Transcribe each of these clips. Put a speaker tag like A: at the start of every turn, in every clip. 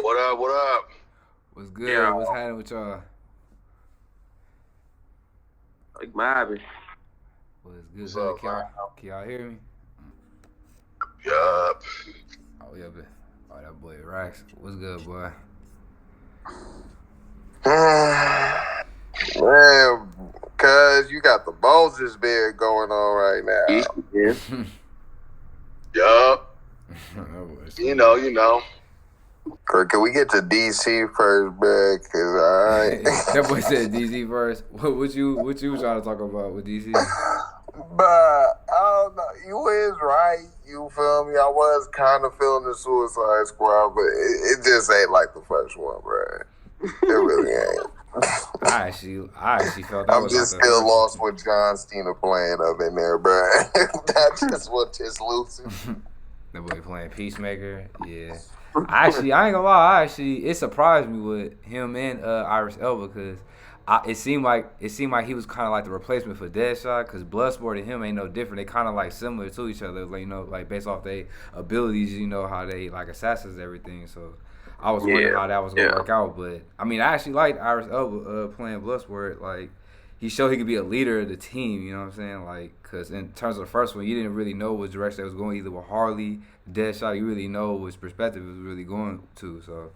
A: What up? What up?
B: What's
C: Yeah,
B: good? What's happening with y'all?
C: like Marvin.
B: What's
A: What's
B: good?
A: up, man?
B: Can y'all hear me?
A: Yup.
B: Oh yeah, but that boy Rax. What's good, boy?
D: Man, cuz you got the Moses bed going on right
C: Yeah,
D: now.
C: yeah.
A: Yup.
B: That boy's
A: You know, you know.
D: Can we get to DC first, man? Cause I
B: That boy said DC first. What you trying to talk about with DC?
D: but I don't know. You is right. You feel me? I was kind of feeling the Suicide Squad, but it just ain't like the first one, bro. It really ain't.
B: I actually felt that
D: I'm
B: was like
D: just
B: the
D: still
B: first
D: lost with John Cena playing up in there, bro. That's just what just losing.
B: one. That boy playing Peacemaker. Yeah. I ain't gonna lie. It surprised me with him and Iris Elba because it seemed like he was kind of like the replacement for Deadshot because Bloodsport and him ain't no different. They kind of like similar to each other, like like based off their abilities. How they like assassins everything. So I was wondering
C: Yeah,
B: how that was gonna
C: yeah.
B: work out. But I mean, I actually liked Iris Elba playing Bloodsport. Like he showed he could be a leader of the team. You know what I'm saying? Like because in terms of the first one, you didn't really know which direction it was going either with Harley. Deadshot, you really know which perspective it was really going to. So,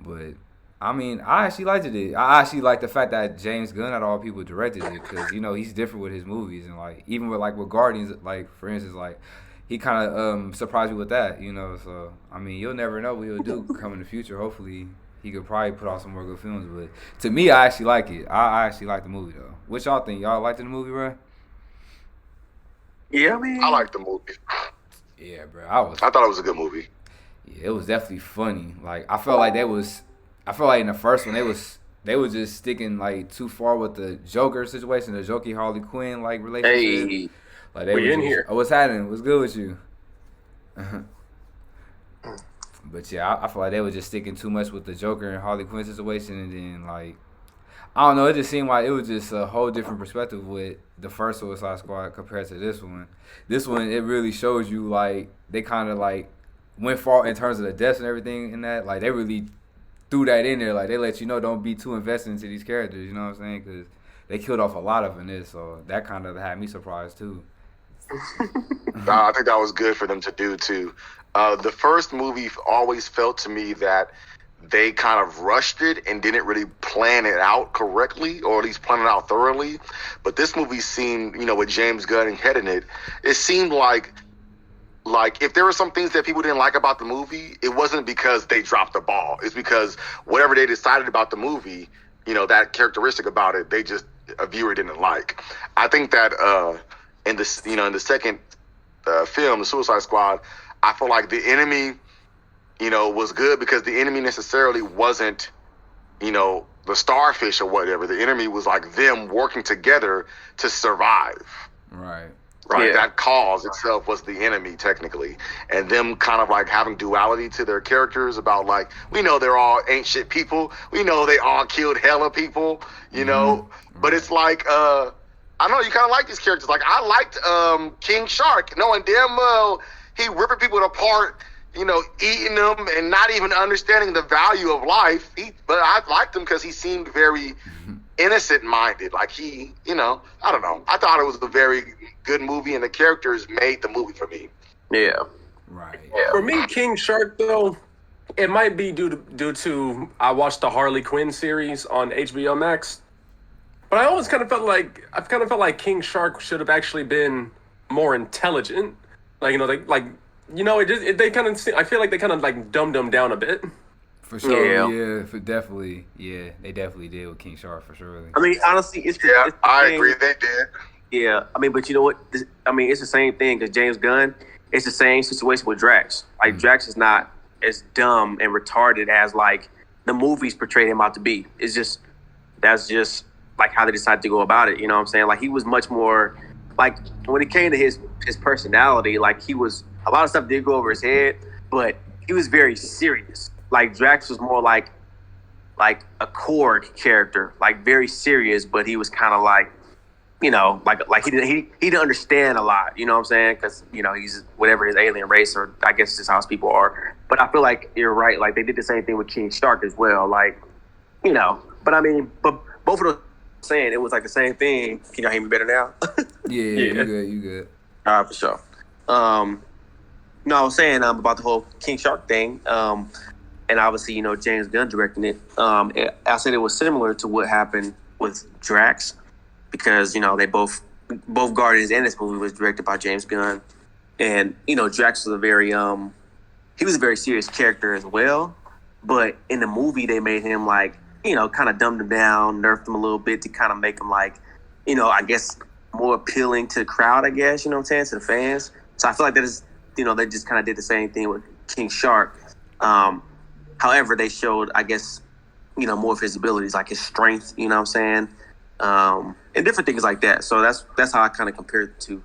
B: but I mean, I actually liked it. I actually like the fact that James Gunn out of all people directed it because he's different with his movies and like even with Guardians, like for instance, like he kind of surprised me with that. So I mean, you'll never know what he'll do come in the future. Hopefully, he could probably put out some more good films. But to me, I actually like it. I actually like the movie though. What y'all think? Y'all liked the movie, right?
C: Yeah, I
A: I
C: mean,
A: like the movie.
B: Yeah, bro.
A: I thought it was a good movie.
B: Yeah, it was definitely funny. Like I felt like in the first one they was just sticking like too far with the Joker situation, the Jokey Harley Quinn like relationship.
C: hey,
B: Like they were
C: we in
B: just,
C: here.
B: oh, what's happening? What's good with you? But yeah, I feel like they were just sticking too much with the Joker and Harley Quinn situation, and then like I don't know, it just seemed like it was just a whole different perspective with the first Suicide Squad compared to this one. This one it really shows you like they kind of like went far in terms of the deaths and everything in that. Like they really threw that in there. Like they let you know don't be too invested into these characters. You know what I'm saying? Because they killed off a lot of them in this, so that kind of had me surprised too.
A: I think that was good for them to do too. The first movie always felt to me that they kind of rushed it and didn't really plan it out correctly, or at least plan it out thoroughly. But this movie seemed, with James Gunn heading it, it seemed like if there were some things that people didn't like about the movie, it wasn't because they dropped the ball. It's because whatever they decided about the movie, that characteristic about it, a viewer didn't like. I think that in the second film, The Suicide Squad, I feel like the enemy, was good because the enemy necessarily wasn't, the starfish or whatever. The enemy was like them working together to survive.
B: Right.
A: Right,
C: Yeah.
A: that cause itself was the enemy technically, and them kind of like having duality to their characters about like we know they're all ain't shit people, we know they all killed hella people, but it's like I don't know, you kind of like these characters. Like I liked King Shark, knowing damn well he ripping people apart, eating them and not even understanding the value of life. But I liked him because he seemed very innocent minded. Like he, I don't know. I thought it was a very good movie, and the characters made the movie for me.
C: Yeah.
B: Right.
C: For me, King Shark though, it might be due to I watched the Harley Quinn series on HBO Max, but I always kind of felt like King Shark should have actually been more intelligent. Like they kind of I feel like they kind of like dumbed him down a bit.
B: For sure,
C: Yeah.
B: definitely, they definitely did with King Shark for sure.
E: I mean, honestly, it's
A: Yeah,
E: it's the
A: I
E: same-
A: agree. They did.
E: Yeah, I mean, but you know what? It's the same thing because James Gunn. It's the same situation with Drax. Like Drax is not as dumb and retarded as like the movies portrayed him out to be. That's just like how they decided to go about it. You know what I'm saying? Like he was much more like when it came to his personality. Like he was a lot of stuff did go over his head, but he was very serious. Like Drax was more like a Korg character, like very serious, but he was kind of like, you know, like he didn't understand a lot. You know what I'm saying? Because you know he's whatever his alien race, or I guess just how his people are. But I feel like you're right. Like they did the same thing with King Shark as well. Like, you know, but I mean, but both of those saying it was like the same thing. Can y'all hear me better now?
B: Yeah, you good.
E: All right, for sure. No, I was saying about the whole King Shark thing, and obviously, you know, James Gunn directing it. I said it was similar to what happened with Drax, because you know they both Guardians and this movie was directed by James Gunn, and you know Drax was a very he was a very serious character as well, but in the movie they made him like, you know, kind of dumbed him down, nerfed him a little bit to kind of make him like, you know, I guess more appealing to the crowd, I guess, you know what I'm saying, to the fans. So I feel like that is, you know, they just kind of did the same thing with King Shark. However, they showed, I guess, you know, more of his abilities, like his strength, you know what I'm saying, and different things like that. So that's how I kind of compared the two.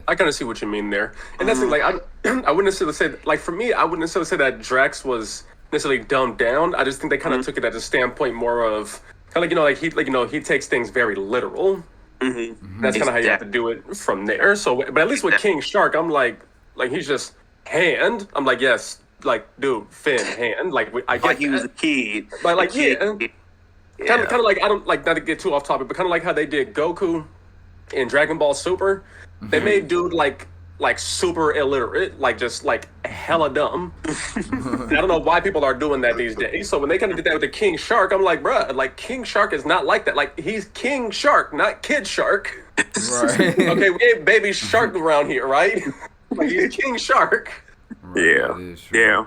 C: I kind of see what you mean there, and that's like I wouldn't necessarily say, like, for me, I wouldn't necessarily say that Drax was necessarily dumbed down. I just think they kind of took it at a standpoint more of kind of like, you know, like he takes things very literal. That's kind of how you have to do it from there. So, but at least with King Shark, I'm like he's just hand. I'm like, yes, like, dude, fin, hand. Like I get
E: Like he was a kid,
C: but like
E: yeah.
C: kind of like, I don't like, not to get too off topic, but kind of like how they did Goku in Dragon Ball Super. They made dude like super illiterate, like just like hella dumb. And I don't know why people are doing that these days. So when they kind of did that with the King Shark, I'm like, bruh, like King Shark is not like that. Like he's King Shark, not Kid Shark.
B: Right.
C: Okay, we ain't baby shark around here, right? Like he's King Shark.
E: Yeah. Yeah.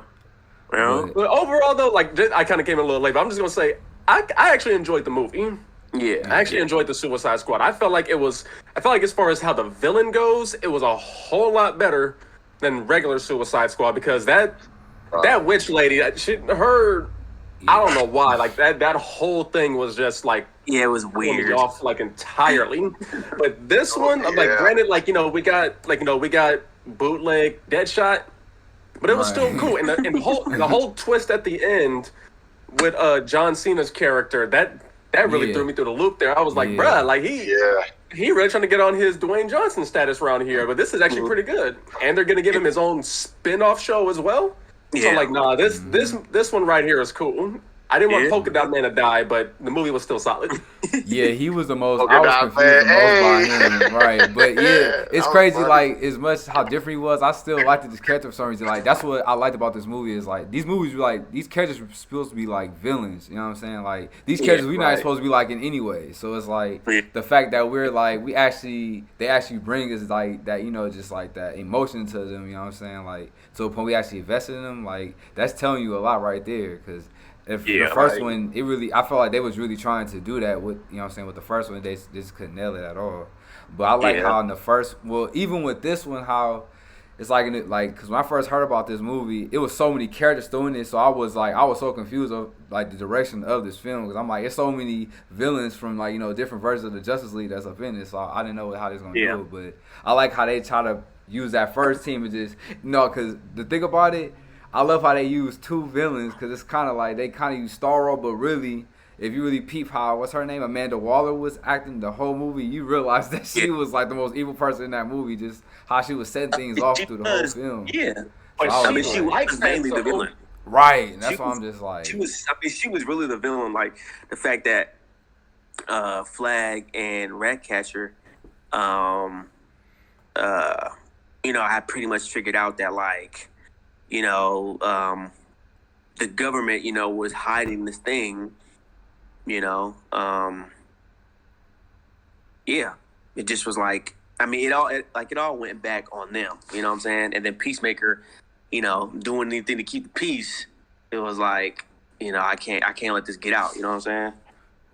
E: Well,
C: But overall though, like I kind of came in a little late, but I'm just gonna say I actually enjoyed the movie.
E: yeah.
C: I actually enjoyed the Suicide Squad. I felt like as far as how the villain goes, it was a whole lot better than regular Suicide Squad, because that witch lady, I don't know why, like that whole thing was just like,
E: Yeah, it was
C: throwing me
E: weird.
C: off like entirely. But this one, I'm like,
A: yeah.
C: granted, like, you know, we got bootleg Deadshot, but it was still cool. And the whole twist at the end with John Cena's character, that really threw me through the loop there. I was like, bruh, like he really trying to get on his Dwayne Johnson status around here, but this is actually pretty good. And they're gonna give him his own spin-off show as well. So I'm
E: Yeah.
C: like, nah, this one right here is cool. I didn't want
E: Yeah.
C: Polka Dot Man to die, but the movie was still solid.
B: Yeah, he was the most.
A: Polka
B: I was
A: Dot
B: confused the
A: Man,
B: most by him, right? But yeah, it's
A: That was
B: crazy.
A: funny.
B: Like as much how different he was, I still liked this character for some reason. Like that's what I liked about this movie is like these movies were like these characters were supposed to be like villains. You know what I'm saying? Like these characters we're not
E: right.
B: supposed to be like in any way. So it's like
E: Yeah.
B: the fact that we're like they actually bring us like that, you know, just like that emotion to them. You know what I'm saying? Like to a point we actually invested in them. Like that's telling you a lot right there, because. If the first one, I felt like they was really trying to do that with, you know what I'm saying, with the first one, they just couldn't nail it at all. But I like how in the first, well, even with this one, how it's like, because when I first heard about this movie, it was so many characters doing it, so I was so confused of like the direction of this film, because I'm like, it's so many villains from like, you know, different versions of the Justice League that's up in it, so I didn't know how they was gonna do it. But I like how they try to use that first team and just, because the thing about it, I love how they use two villains, because it's kind of like they kind of use Starro, but really, if you really peep how, what's her name, Amanda Waller was acting the whole movie, you realize that she was like the most evil person in that movie, just how she was setting things off through the whole film.
E: Yeah.
C: But
B: I
E: I mean,
B: was
E: she
B: like-
E: was mainly the villain.
B: Right, and that's
E: She
B: why
E: was-
B: I'm just like,
E: She was really the villain. Like the fact that Flag and Ratcatcher, you know, I pretty much figured out that like, you know, the government, you know, was hiding this thing, you know. Yeah, it just was like, I mean, it all went back on them, you know what I'm saying? And then Peacemaker, you know, doing anything to keep the peace. It was like, you know, I can't let this get out, you know what I'm saying?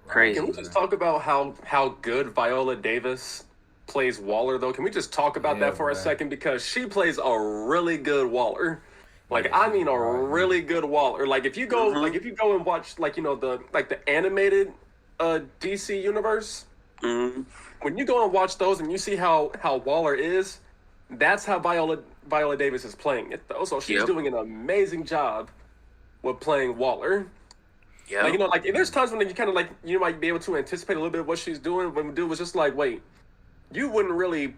E: Crazy.
C: Can we just talk about how good Viola Davis plays Waller, though? Can we just talk about
B: Yeah,
C: that for a
B: man.
C: second? Because she plays a really good Waller. Like, I mean, a really good Waller. Like, if you go, and watch, like, you know, the animated DC universe, when you go and watch those and you see how Waller is, that's how Viola Davis is playing it, though. So she's
E: Yep.
C: doing an amazing job with playing Waller.
E: Yeah.
C: Like, you know, like there's times when you kind of like you might be able to anticipate a little bit of what she's doing. When the dude was just like, wait, you wouldn't really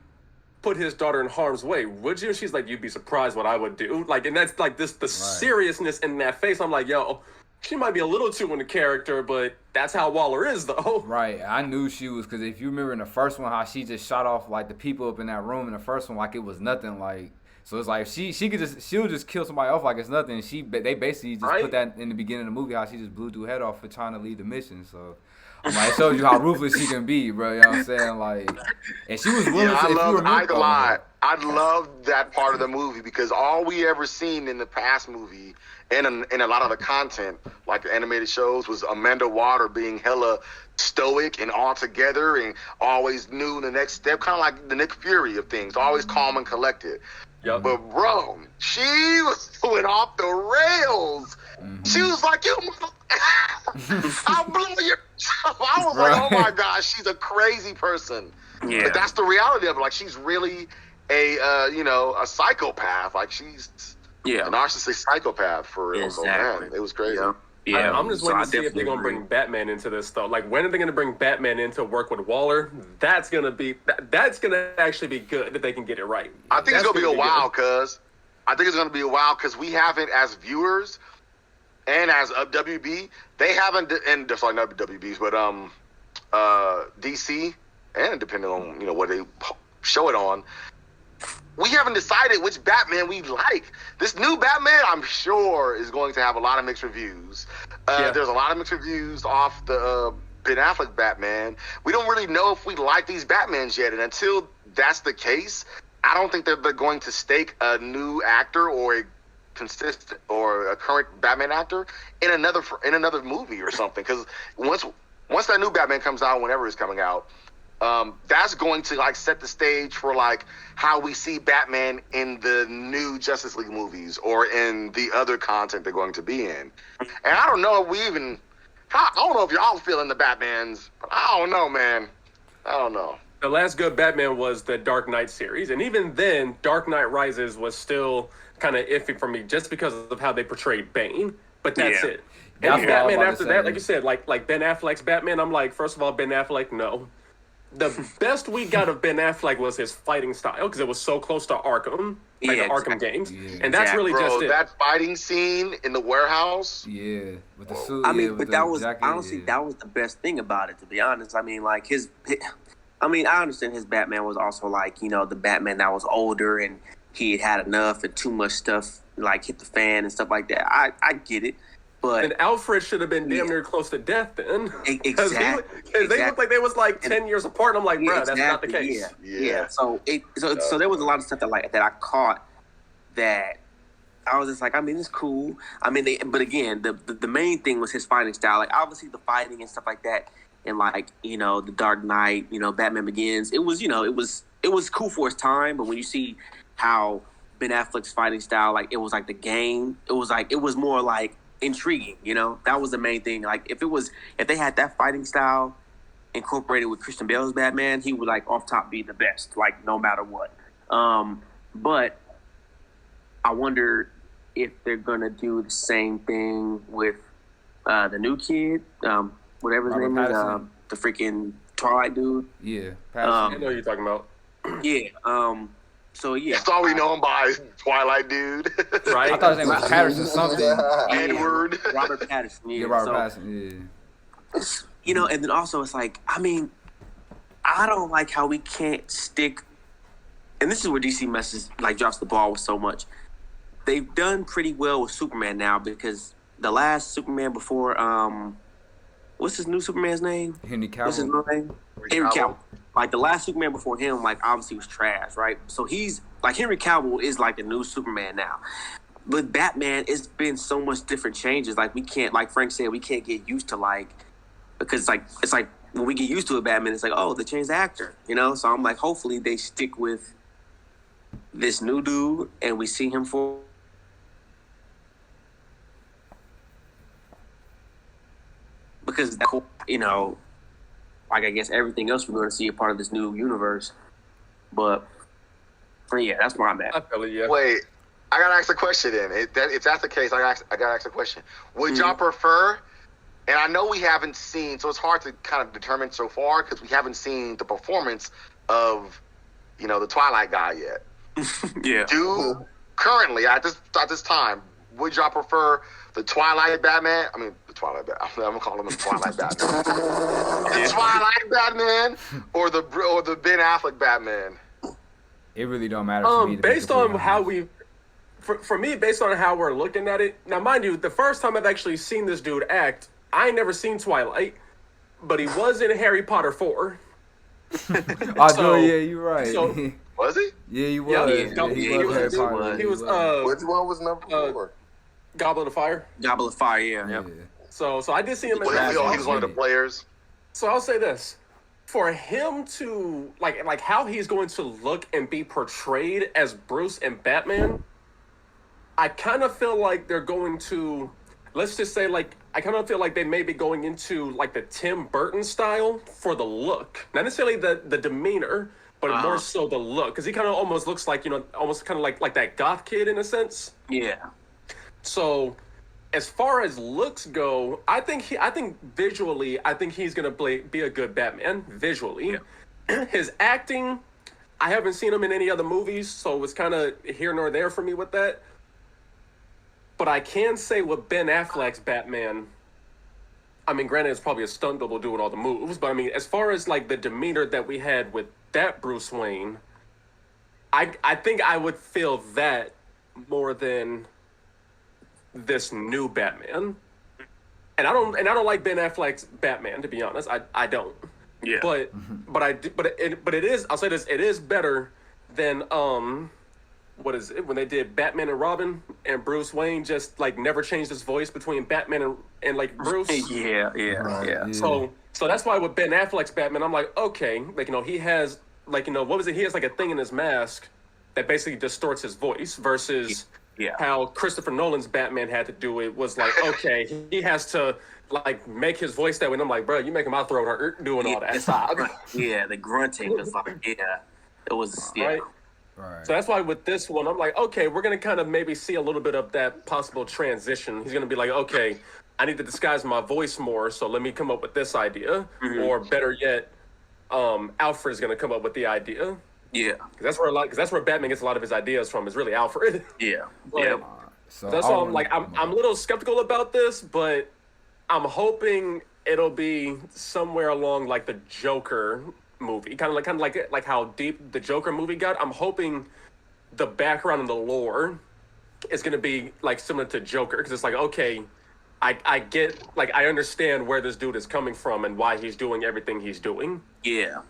C: put his daughter in harm's way, would you? She's like, you'd be surprised what I would do. Like, and that's like the seriousness in that face. I'm like, yo, she might be a little too in the character, but that's how Waller is, though.
B: Right, I knew she was, because if you remember in the first one how she just shot off like the people up in that room in the first one like it was nothing. Like, so it's like she'll just kill somebody off like it's nothing. They basically just put that in the beginning of the movie how she just blew dude's head off for trying to lead the mission. So I'm like, it shows you how ruthless she can be, bro. You know what I'm saying? Like, and she was willing to.
A: I love that part of the movie because all we ever seen in the past movie and in a lot of the content, like the animated shows, was Amanda Waller being hella stoic and all together and always knew the next step, kind of like the Nick Fury of things, always calm and collected.
C: Yep.
A: But bro, she went off the rails.
B: Mm-hmm.
A: She was like, "You I'll blow your." I was like, "Oh my gosh, she's a crazy person."
E: Yeah.
A: But that's the reality of it. Like, she's really a psychopath. Like, she's a narcissistic psychopath for real.
E: Exactly.
A: So, man, it was crazy.
E: Yeah.
C: I'm just waiting to see if they're gonna bring Batman into this though. Like, when are they gonna bring Batman in to work with Waller? That's gonna actually be good if they can get it right.
A: I think it's gonna be a while, because we haven't, as viewers and as WB, they haven't, and just like not WBs, but DC, and depending on what they show it on, we haven't decided which Batman we like. This new Batman, I'm sure, is going to have a lot of mixed reviews. There's a lot of mixed reviews off the Ben Affleck Batman. We don't really know if we like these Batmans yet, and until that's the case, I don't think that they're going to stake a new actor or a consistent or a current Batman actor in another movie or something. Because once that new Batman comes out, whenever it's coming out, that's going to like set the stage for like how we see Batman in the new Justice League movies or in the other content they're going to be in. And I don't know if I don't know if y'all feeling the Batmans, but I don't know, man. I don't know.
C: The last good Batman was the Dark Knight series, and even then, Dark Knight Rises was still kind of iffy for me just because of how they portrayed Bane. But that's it. And
B: That's what I was
C: Batman
B: about
C: after
B: to
C: that,
B: say.
C: like you said, like Ben Affleck's Batman, I'm like, first of all, Ben Affleck, no. The best we got of Ben Affleck was his fighting style because it was so close to Arkham, like the Arkham games, and that's really just it.
A: That fighting scene in the warehouse.
B: Yeah, with the suit.
E: I mean,
B: with
E: but
B: the
E: that was
B: jacket,
E: honestly that was the best thing about it. To be honest, I mean, like I understand his Batman was also like the Batman that was older and he had enough and too much stuff like hit the fan and stuff like that. I get it. But
C: and Alfred should have been damn near close to death then.
E: Exactly.
C: Because they looked like they was like 10 years apart. I'm like, bro, that's not the case.
E: Yeah. So there was a lot of stuff that I caught that I was just like, I mean, it's cool. I mean, but again, the main thing was his fighting style. Like, obviously the fighting and stuff like that, and like the Dark Knight, Batman Begins. It was it was cool for its time. But when you see how Ben Affleck's fighting style, like it was like the game. It was more like intriguing, that was the main thing. Like if they had that fighting style incorporated with Christian Bale's Batman, he would like off top be the best, like no matter what. But I wonder if they're gonna do the same thing with the new kid, whatever his
B: Robert
E: name
B: Pattinson.
E: is, the freaking Twilight dude.
B: Yeah,
C: I know what you're talking about.
E: Yeah. So yeah,
A: That's all we know him by, Twilight dude.
C: Right?
B: I thought his name was Patterson something.
A: Edward.
E: Robert Pattinson. Yeah,
B: Yeah, Robert
E: so,
B: Patterson. Yeah.
E: and then also it's like, I mean, I don't like how we can't stick, and this is where DC drops the ball with so much. They've done pretty well with Superman now because the last Superman before, what's his new Superman's name?
B: Henry
E: What's his
B: Cavill.
E: new name? Henry Cavill. Like the last Superman before him, like obviously was trash, right? So he's like Henry Cavill is like the new Superman now. But Batman, it's been so much different changes. Like we can't, like Frank said, we can't get used to because it's like when we get used to a Batman, it's like, oh, they changed the actor, So I'm like, hopefully they stick with this new dude and we see him for. Because like I guess everything else we're going to see a part of this new universe, but yeah, that's where I'm at.
C: I feel it, yeah.
A: Wait, I gotta ask a question then. If that's the case, I gotta ask a question. Would y'all prefer And I know we haven't seen, so it's hard to kind of determine so far because we haven't seen the performance of, the Twilight guy yet.
E: Yeah.
A: Currently at this time, would y'all prefer the Twilight Batman? I mean, the Twilight Batman. I'm gonna call him the Twilight Batman. The Twilight Batman or the Ben Affleck Batman?
B: It really don't matter to me.
C: Based on how we, for me, based on how we're looking at it. Now, mind you, the first time I've actually seen this dude act, I ain't never seen Twilight, but he was in Harry Potter 4.
B: Oh, yeah, you're right.
C: So,
A: was he?
B: Yeah, he was.
C: Yeah,
B: he was Harry Potter.
C: He was.
D: Which one was number 4?
C: Goblet of Fire.
E: Goblet of Fire, yeah.
B: Yeah.
C: So I did see him in
A: He
C: that.
A: was one of the players.
C: So I'll say this: for him to like how he's going to look and be portrayed as Bruce and Batman, I kind of feel like they're going to, let's just say, I kind of feel like they may be going into like the Tim Burton style for the look, not necessarily the demeanor, but more so the look, because he kind of almost looks like almost kind of like that goth kid in a sense.
E: Yeah.
C: So, as far as looks go, I think visually, I think he's gonna be a good Batman visually. Yeah. His acting, I haven't seen him in any other movies, so it's kind of here nor there for me with that. But I can say with Ben Affleck's Batman, I mean, granted, it's probably a stunt double doing all the moves, but I mean, as far as like the demeanor that we had with that Bruce Wayne, I think I would feel that more than this new Batman. And I don't like Ben Affleck's Batman, to be honest. I don't.
E: Yeah.
C: But it is, I'll say this, it is better than what is it, when they did Batman and Robin and Bruce Wayne just like never changed his voice between Batman and like Bruce.
E: Yeah.
C: So that's why with Ben Affleck's Batman, I'm like, okay, like, he has like, what was it? He has like a thing in his mask that basically distorts his voice versus how Christopher Nolan's Batman had to do it was like, okay, he has to like make his voice that way. And I'm like, bro, you making my throat hurt doing all that. Stop.
E: Yeah, the grunting was like, it was,
C: Right?
B: Right.
C: So that's why with this one, I'm like, okay, we're going to kind of maybe see a little bit of that possible transition. He's going to be like, okay, I need to disguise my voice more, so let me come up with this idea. Mm-hmm. Or better yet, Alfred's going to come up with the idea.
E: Yeah.
C: Because that's where Batman gets a lot of his ideas from, is really Alfred.
E: Yeah.
C: So that's why I'm like, I'm a little skeptical about this, but I'm hoping it'll be somewhere along like the Joker movie, kind of like how deep the Joker movie got. I'm hoping the background and the lore is going to be like similar to Joker, because it's like, okay, I get, like, I understand where this dude is coming from and why he's doing everything he's doing.
E: Yeah.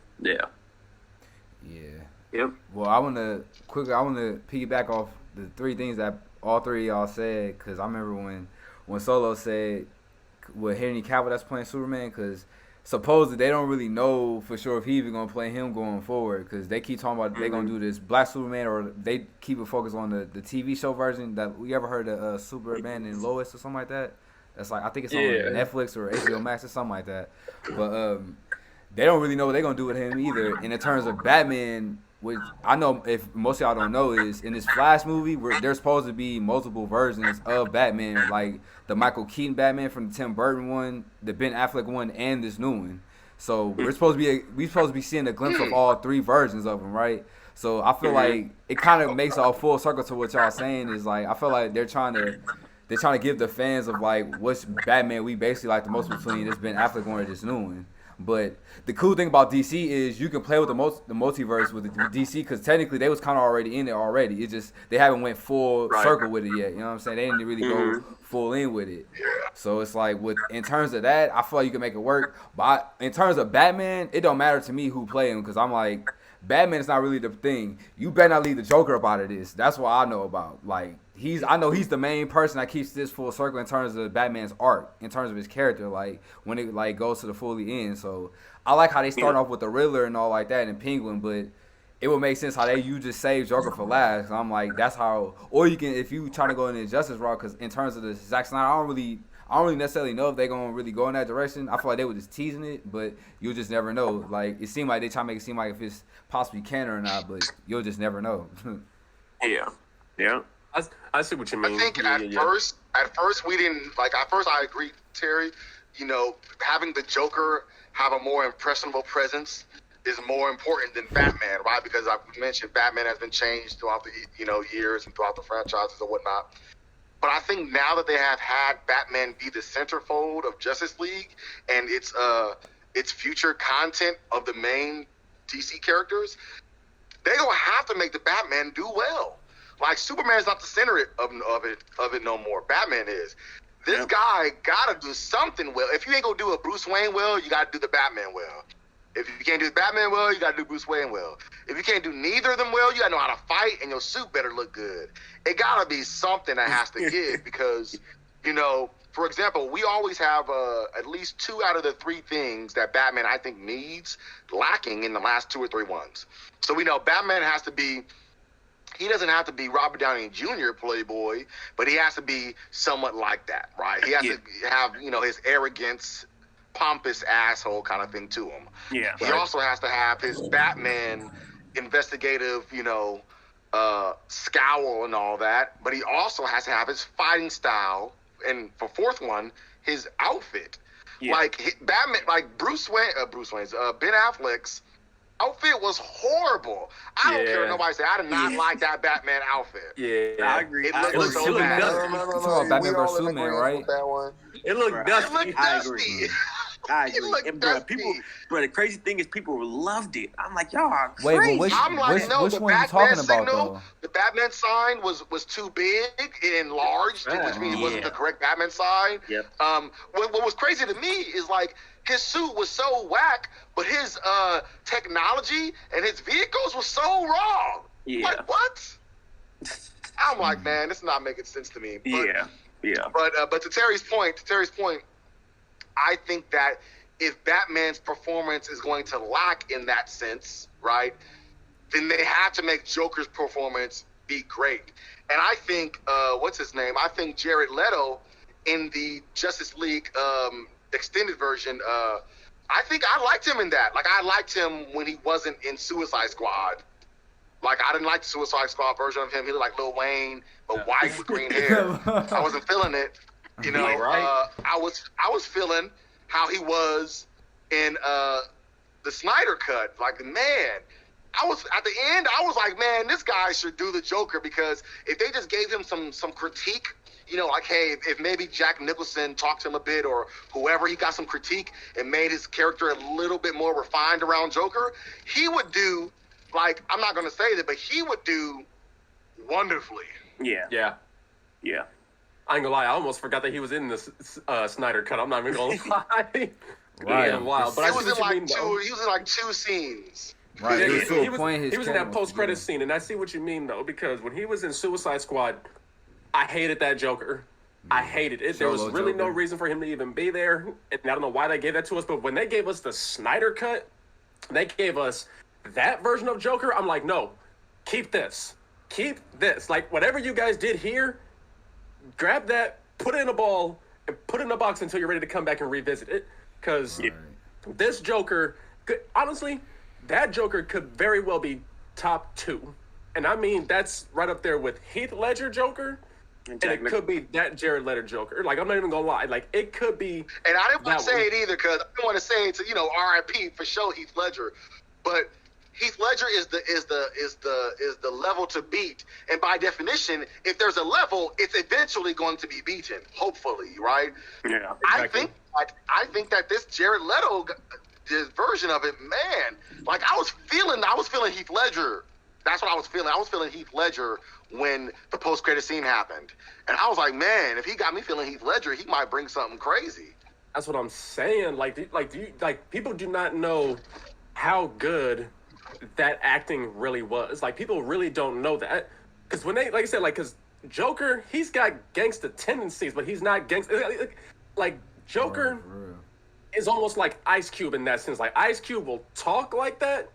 B: Yep. Well, I want to piggyback off the three things that all three of y'all said, because I remember when Solo said with Henry Cavill that's playing Superman, because supposedly they don't really know for sure if he even gonna play him going forward, because they keep talking about they're gonna do this Black Superman, or they keep it focused on the TV show version. That we ever heard of Superman and Lois or something like that? That's like, I think it's on Netflix or HBO Max or something like that. But they don't really know what they're gonna do with him either. And in terms of Batman, which I know if most of y'all don't know, is in this Flash movie where there's supposed to be multiple versions of Batman, like the Michael Keaton Batman from the Tim Burton one, the Ben Affleck one, and this new one. So we're supposed to be seeing a glimpse of all three versions of them, right? So I feel like it kind of makes a full circle to what y'all saying, is like, I feel like they're trying to give the fans of like what's Batman we basically like the most between this Ben Affleck one or this new one. But the cool thing about DC is you can play with the multiverse with DC, because technically they was kind of already in it already. It's just they haven't went full circle with it yet. You know what I'm saying? They didn't really go full in with it. So it's like, in terms of that, I feel like you can make it work. But in terms of Batman, it don't matter to me who play him, because I'm like, Batman is not really the thing. You better not leave the Joker up out of this. That's what I know about. Like, I know he's the main person that keeps this full circle in terms of Batman's arc, in terms of his character, like when it like goes to the fully end. So I like how they start off with the Riddler and all like that and Penguin, but it would make sense how you just save Joker for last. I'm like, that's how, or you can, if you trying to go in the Injustice route, because in terms of the Zack Snyder, I don't really necessarily know if they're gonna really go in that direction. I feel like they were just teasing it, but you'll just never know. Like, it seemed like they try to make it seem like if it's possibly canon or not, but you'll just never know.
E: Yeah.
C: I see what you mean.
A: I think at first we didn't like. At first, I agree, Terry. having the Joker have a more impressionable presence is more important than Batman, right? Because I've mentioned Batman has been changed throughout the years and throughout the franchises and whatnot. But I think now that they have had Batman be the centerfold of Justice League and its future content of the main DC characters, they don't have to make the Batman do well. Like, Superman's not the center of it no more. Batman is. This guy gotta do something well. If you ain't gonna do a Bruce Wayne well, you gotta do the Batman well. If you can't do the Batman well, you gotta do Bruce Wayne well. If you can't do neither of them well, you gotta know how to fight, and your suit better look good. It gotta be something that has to give because, for example, we always have at least 2 out of the 3 things that Batman, I think, needs lacking in the last 2 or 3 ones. So we know Batman has to be. He doesn't have to be Robert Downey Jr. playboy, but he has to be somewhat like that, right? He has to have, his arrogance, pompous asshole kind of thing to him.
E: Yeah.
A: He also has to have his Batman investigative, scowl and all that, but he also has to have his fighting style, and for 4th one, his outfit.
E: Yeah.
A: Like Batman, like Bruce Wayne's, Ben Affleck's outfit was horrible. I don't care what nobody say. I did not like that Batman outfit.
C: Yeah,
E: I agree.
A: It looked so bad.
B: You talking about Batman vs Superman, right?
C: It looked dusty.
A: It looked
E: I
A: dusty.
E: agree. I agree.
A: It looked
E: And, bro,
A: dusty.
E: the crazy thing is people loved it. I'm like, y'all are
B: Wait,
E: crazy.
B: but which
A: I'm like, no,
B: which
A: the
B: one you
A: Batman
B: talking about
A: signal,
B: though?
A: the Batman sign was too big, it enlarged, which means it wasn't the correct Batman sign.
E: Yep.
A: What was crazy to me is like his suit was so whack, but his technology and his vehicles were so wrong.
E: Yeah.
A: Like what? I'm like, man, this is not making sense to me. But,
E: Yeah.
A: But to Terry's point, I think that if Batman's performance is going to lack in that sense, right, then they have to make Joker's performance be great. And I think, what's his name? I think Jared Leto in the Justice League extended version, I think I liked him in that. Like, I liked him when he wasn't in Suicide Squad. Like, I didn't like the Suicide Squad version of him. He looked like Lil Wayne, but white with green hair. I wasn't feeling it. I was feeling how he was in the Snyder Cut. Like, man, I was at the end. I was like, man, this guy should do the Joker, because if they just gave him some critique, like, hey, if maybe Jack Nicholson talked to him a bit, or whoever, he got some critique and made his character a little bit more refined around Joker, he would do, like, I'm not going to say that, but he would do wonderfully.
C: Yeah. I ain't gonna lie, I almost forgot that he was in this Snyder Cut. I'm not even gonna lie.
B: Right.
C: Yeah, wow. But I
A: He was
C: see what you mean, though.
A: he was in like 2 scenes.
B: Right.
C: Yeah,
B: He
C: he was in that
B: camera.
C: post-credit scene, and I see what you mean, though, because when he was in Suicide Squad, I hated that Joker. I hated it. There was
B: Solo
C: really no
B: Joker.
C: reason for him to even be there, and I don't know why they gave that to us, but when they gave us the Snyder Cut, they gave us that version of Joker. I'm like, no, keep this. Keep this. Like, whatever you guys did here, grab that, put it in a ball, and put it in a box until you're ready to come back and revisit it. Because this Joker, honestly, that Joker could very well be top 2. And I mean, that's right up there with Heath Ledger Joker, and it could be that Jared Leto Joker. Like, I'm not even gonna lie. Like, it could be.
A: And I didn't want
C: that
A: to say
C: one.
A: it either, because I didn't want to say it to, R.I.P. for sure, Heath Ledger. But Heath Ledger is the level to beat, and by definition, if there's a level, it's eventually going to be beaten. Hopefully, right?
E: Yeah.
A: I think that this Jared Leto, this version of it, man, like I was feeling Heath Ledger. That's what I was feeling. I was feeling Heath Ledger when the post-credit scene happened, and I was like, man, if he got me feeling Heath Ledger, he might bring something crazy.
C: That's what I'm saying. Like people do not know how good that acting really was. Like, people really don't know that, because when they, like I said, like, because Joker, he's got gangster tendencies, but he's not gangster. Like, Joker is almost like Ice Cube in that sense. Like, Ice Cube will talk like that,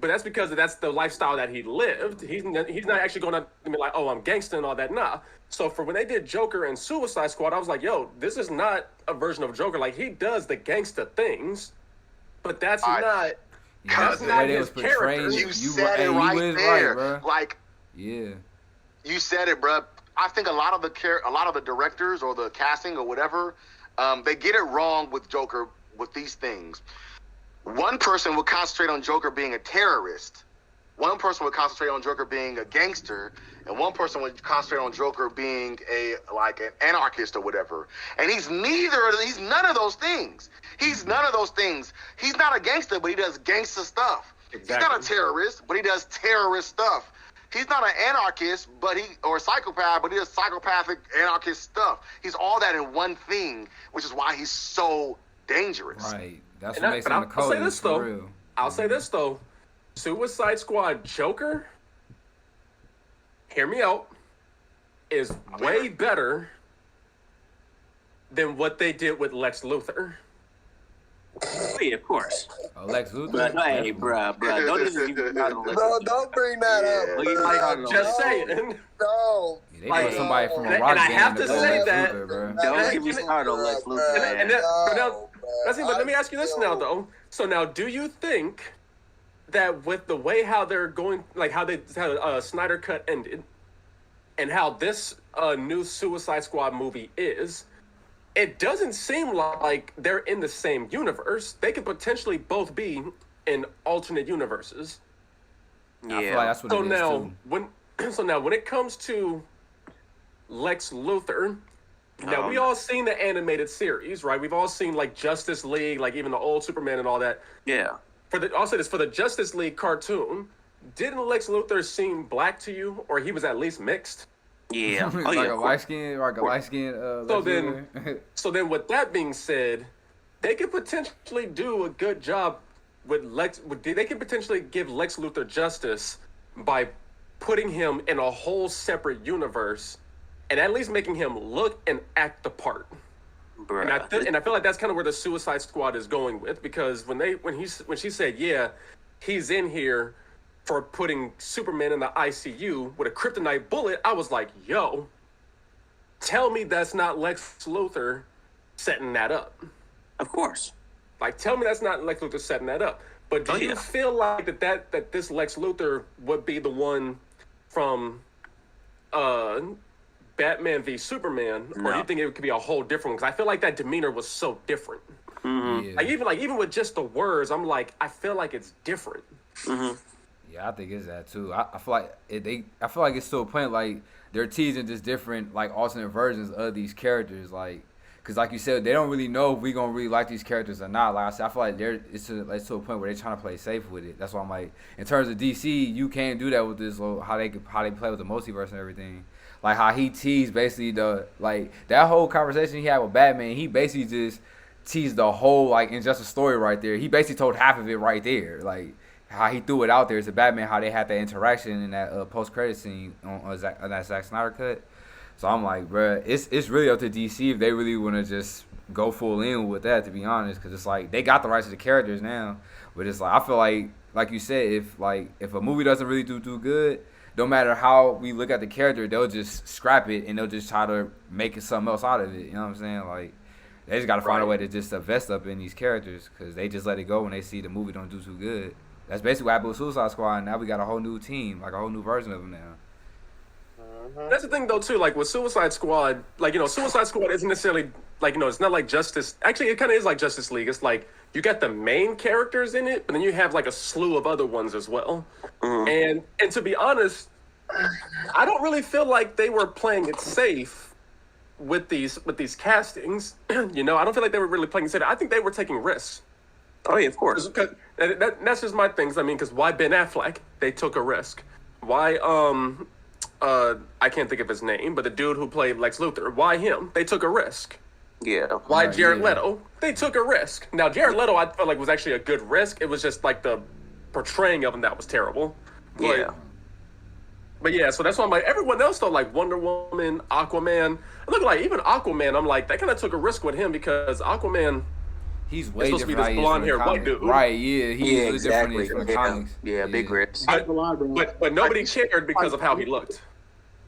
C: but that's because that's the lifestyle that he lived. He's not actually going to be like, oh, I'm gangster and all that. Nah. So for when they did Joker and Suicide Squad, I was like, yo, this is not a version of Joker. Like, he does the gangster things, but that's not. That's
B: the
C: not
B: way they
C: his
B: was portraying
C: character.
A: You said it right there.
B: bro.
A: Like,
B: Yeah.
A: you said it, bro. I think a lot of the directors or the casting or whatever, They get it wrong with Joker with these things. One person would concentrate on Joker being a terrorist. One person would concentrate on Joker being a gangster, and one person would concentrate on Joker being an anarchist or whatever. And he's none of those things. He's none of those things. He's not a gangster, but he does gangster stuff.
C: Exactly.
A: He's not a terrorist, but he does terrorist stuff. He's not an anarchist, or a psychopath, but he does psychopathic anarchist stuff. He's all that in one thing, which is why he's so dangerous.
B: Right. That's
C: And
B: what
C: I-
B: makes
C: but
B: him
C: I'll
B: the
C: say
B: coldest
C: this,
B: for
C: though.
B: real.
C: I'll say this though, Suicide Squad Joker, hear me out, is way better than what they did with Lex Luthor.
E: Oh, yeah, of course.
B: Lex Luthor.
E: But hey,
B: definitely.
E: bruh, don't even get me started on Lex
D: No,
E: Luthor.
D: don't bring that up.
E: Don't get me started on
C: Just
E: Lex.
C: saying.
D: No.
B: Yeah, they
C: Like,
B: put somebody from a
C: and
B: rock
C: I
B: band
C: have
B: to
C: to
B: play
C: say
B: Lex
C: that-
B: Luthor, bro.
E: Don't get me started on Lex Luthor.
C: And
E: man.
C: but now, let me ask you this now though. So now, do you think that with the way how they're going, like how Snyder Cut ended, and how this new Suicide Squad movie is, it doesn't seem like they're in the same universe. They could potentially both be in alternate universes.
B: I feel like
E: Yeah.
B: that's what
C: So
B: it is
C: now,
B: too.
C: when it comes to Lex Luthor, now we
E: Um,
C: all seen the animated series, right? We've all seen like Justice League, like even the old Superman and all that.
E: Yeah.
C: I'll say this, for the Justice League cartoon, didn't Lex Luthor seem black to you, or he was at least mixed?
E: Yeah. Oh,
B: like
E: yeah.
B: a
E: of
B: light
E: course.
B: skin, like a light skin.
C: So
B: Lex
C: then-
B: Luthor.
C: So then, with that being said, they could potentially do a good job with Lex. They could potentially give Lex Luthor justice by putting him in a whole separate universe, and at least making him look and act the part. And I
E: Bruh.
C: feel like that's kind of where the Suicide Squad is going with, because when she said, yeah, he's in here for putting Superman in the ICU with a kryptonite bullet, I was like, yo, tell me that's not Lex Luthor setting that up.
E: Of course.
C: Like, tell me that's not Lex Luthor setting that up. But do
E: Oh,
C: you
E: yeah.
C: feel like that this Lex Luthor would be the one from Batman v Superman, or do
E: No.
C: you think it could be a whole different one? Because I feel like that demeanor was so different.
E: Mm-hmm.
B: Yeah.
C: Like even with just the words, I'm like, I feel like it's different.
B: Yeah, I think it's that too. I feel like I feel like it's to a point like they're teasing just different like alternate versions of these characters, like because like you said, they don't really know if we gonna really like these characters or not. Like I said, I feel like it's to a point where they're trying to play safe with it. That's why I'm like, in terms of DC, you can't do that with this little, how they play with the multiverse and everything. Like how he teased basically that whole conversation he had with Batman. He basically just teased the whole like Injustice story right there. He basically told half of it right there. Like how he threw it out there to Batman, how they had that interaction in that post-credit scene on that Zack Snyder cut. So I'm like, bruh, it's really up to DC if they really want to just go full in with that, to be honest, because it's like they got the rights to the characters now. But it's like I feel like you said, if a movie doesn't really do good, no matter how we look at the character, they'll just scrap it and they'll just try to make it something else out of it. You know what I'm saying? Like they just got to find a way to just invest up in these characters because they just let it go when they see the movie don't do too good. That's basically what happened with Suicide Squad. And now we got a whole new team, like a whole new version of them now.
C: That's the thing though too. Like with Suicide Squad, like Suicide Squad isn't necessarily like it's not like Justice. Actually, it kind of is like Justice League. It's like you got the main characters in it, but then you have like a slew of other ones as well. And to be honest, I don't really feel like they were playing it safe with these castings. I don't feel like they were really playing it safe. I think they were taking risks.
E: Oh, yeah, of course.
C: That's just my things. I mean, because why Ben Affleck? They took a risk. Why I can't think of his name, but the dude who played Lex Luthor, why him? They took a risk.
E: Yeah.
C: Why
B: Right,
C: Jared
B: yeah.
C: Leto? They took a risk. Now Jared Leto, I felt like was actually a good risk. It was just like the portraying of him that was terrible.
E: Yeah.
C: But yeah, so that's why I'm like, everyone else though, like Wonder Woman, Aquaman. Look, like even Aquaman, I'm like, they kind of took a risk with him because Aquaman.
B: He's way
C: supposed to be
B: different.
C: this
B: how he is from
C: blonde-haired
B: the
C: white
B: comics.
C: dude.
B: Right? Yeah, he's
E: Yeah,
B: really
E: exactly.
B: different from the
E: Yeah.
B: comics.
E: Yeah, big risk.
C: But nobody cared because of how he looked.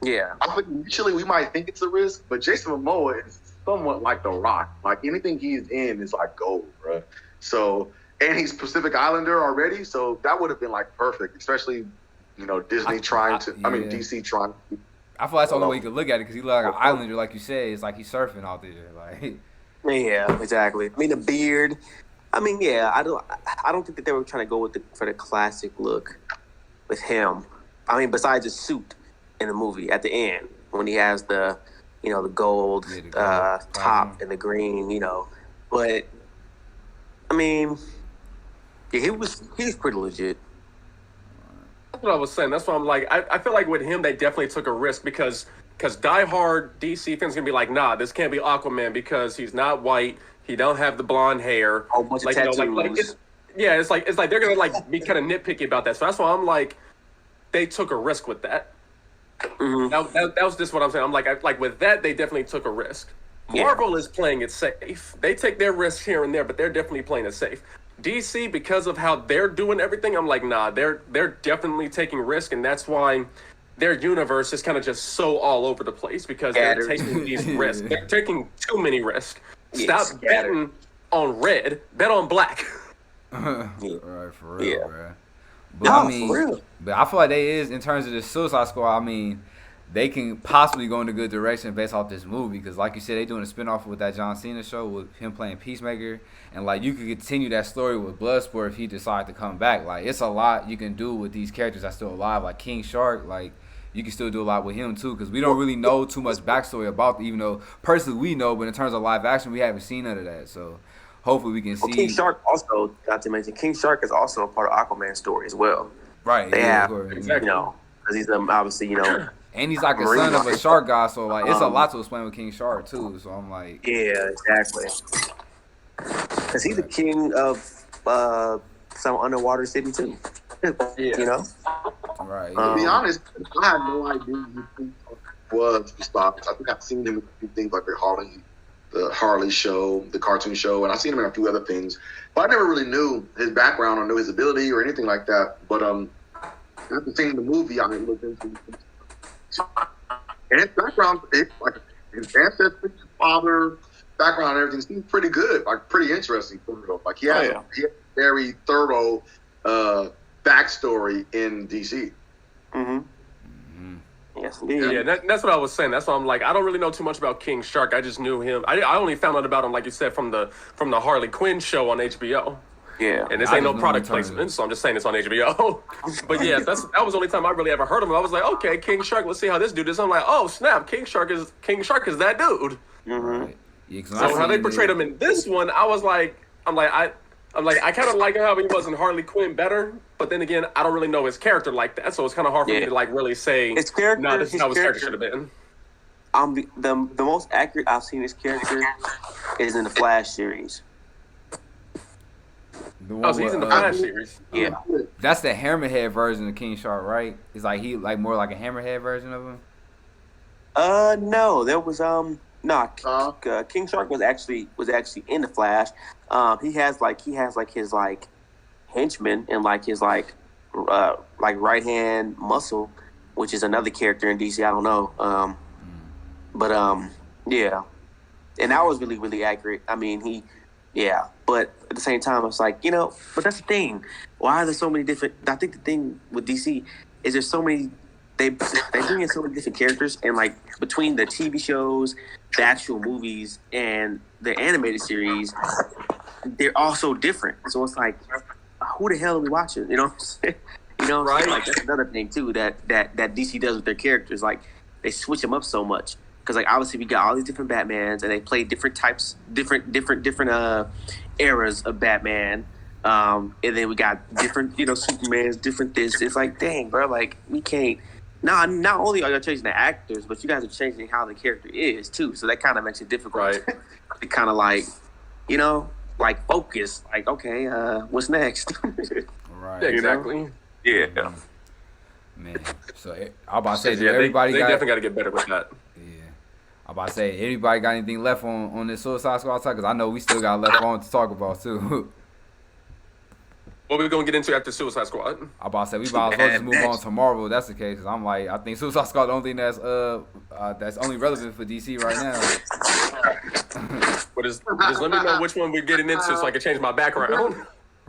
E: Yeah.
A: I think initially we might think it's a risk, but Jason Momoa is somewhat like The Rock. Like anything he's in is like gold, bro. So, and he's Pacific Islander already, so that would have been like perfect, especially Disney trying to. I mean
B: yeah.
A: DC trying.
B: I feel that's the only way you could look at it because he look like an islander, like you said. It's like he's surfing out there. Like
E: Yeah, exactly. I mean, the beard. I mean, yeah, I don't think that they were trying to go for the classic look with him. I mean, besides the suit in the movie at the end when he has the, the gold,
B: Yeah, the gold
E: top and the green, But I mean, yeah, he was pretty legit.
C: That's what I was saying. That's why I'm like, I feel like with him, they definitely took a risk because diehard DC fans gonna be like, nah, this can't be Aquaman because he's not white. He don't have the blonde hair.
E: Whole bunch of
C: like
E: tattoos.
C: it's like they're gonna like be kind of nitpicky about that. So that's why I'm like, they took a risk with that.
E: Mhm.
C: That was just what I'm saying. I'm like with that, they definitely took a risk.
E: Yeah.
C: Marvel is playing it safe. They take their risks here and there, but they're definitely playing it safe. DC, because of how they're doing everything, I'm like, nah, they're definitely taking risk, and that's why their universe is kind of just so all over the place because they're
E: Scattered.
C: taking these risks. They're taking too many risks.
E: Yeah,
C: Stop
E: scattered.
C: betting on red, bet on black.
B: Right, for real,
E: Yeah.
B: bro. But
E: No,
B: I mean,
E: for real.
B: but I feel like they is in terms of the Suicide Squad. I mean, they can possibly go in a good direction based off this movie because, like you said, they doing a spinoff with that John Cena show with him playing Peacemaker, and like you could continue that story with Bloodsport if he decides to come back. Like it's a lot you can do with these characters that's still alive, like King Shark. Like you can still do a lot with him too because we don't really know too much backstory about them, even though personally we know, but in terms of live action, we haven't seen none of that. So hopefully we can
E: Well,
B: see.
E: King Shark also, not to mention, King Shark is also a part of Aquaman's story as well.
B: Right,
E: They
B: yeah,
E: have,
B: of course.
C: Exactly.
E: because he's obviously,
B: And he's like a
E: Marine
B: son of a
E: life.
B: shark god, so like it's a lot to explain with King Shark too. So I'm like,
E: yeah, exactly. Because he's the king of some underwater city too.
C: Yeah.
B: right,
A: To be honest, I had no idea who King Shark was besides I think I've seen him in a few things like the Harley show, the cartoon show, and I've seen him in a few other things. But I never really knew his background or knew his ability or anything like that. But after seeing the movie, I looked into and his background, like his ancestry, his father, background, and everything seems pretty good, like pretty interesting. Like he has, he has a very thorough backstory in DC.
E: Mm-hmm. Yes, indeed.
C: Yeah, that's what I was saying. That's why I'm like, I don't really know too much about King Shark. I just knew him. I only found out about him, like you said, from the Harley Quinn show on HBO.
E: Yeah.
C: And this
B: I
C: ain't no
B: just know
C: product
B: in terms
C: placement,
B: of-
C: so I'm just saying it's on HBO. But yeah, that was the only time I really ever heard of him. I was like, okay, King Shark. Let's see how this dude is. I'm like, oh snap, King Shark is that dude.
E: Mm-hmm.
B: right. Yeah, 'cause when I
C: So how they
B: seen
C: portrayed
B: it-
C: him in this one, I was like, I kind of like how he was in Harley Quinn better, but then again, I don't really know his character like that, so it's kind of hard for me
E: Yeah.
C: to like really say.
E: His character-
C: No, this is
E: his
C: how his character
E: character-
C: should have been.
E: The most accurate I've seen his character is in the Flash series.
B: the one
C: Oh, so he's in the
B: with,
C: Flash series.
E: Yeah.
B: That's the Hammerhead version of King Shark, right? It's like he like more like a Hammerhead version of him.
E: No, there was King Shark was actually in the Flash. He has his like henchman and like his like right hand muscle, which is another character in DC. I don't know. Yeah, and that was really really accurate. I mean but at the same time, it's like but that's the thing. Why are there so many different? I think the thing with DC is there's so many. They bring in so many different characters, and like between the TV shows, the actual movies, and the animated series, they're all so different. So it's like, who the hell are we watching? You know,
C: Right.
E: So, like that's another thing too that DC does with their characters. Like they switch them up so much because like obviously we got all these different Batmans, and they play different types, different eras of Batman. And then we got different, Supermans, different this. It's like, dang, bro, like we can't. Not only are you changing the actors, but you guys are changing how the character is too. So that kind of makes it difficult.
C: Right.
E: To kind of like, like focus. Like, okay, what's next?
B: Right.
C: Yeah, exactly.
E: Yeah.
B: Man. So I'm about to say, do
C: Yeah,
B: everybody
C: they
B: got?
C: definitely got to get better with that.
B: Yeah. I'm about to say, anybody got anything left on this Suicide Squad talk? Because I know we still got left on to talk about too.
C: What we gonna get into after Suicide Squad?
B: I'm about to say we might as well just move on to Marvel. If that's the case. 'Cause I'm like, I think Suicide Squad the only thing that's only relevant for DC right now.
C: But just let me know which one we're getting into so I can change my background.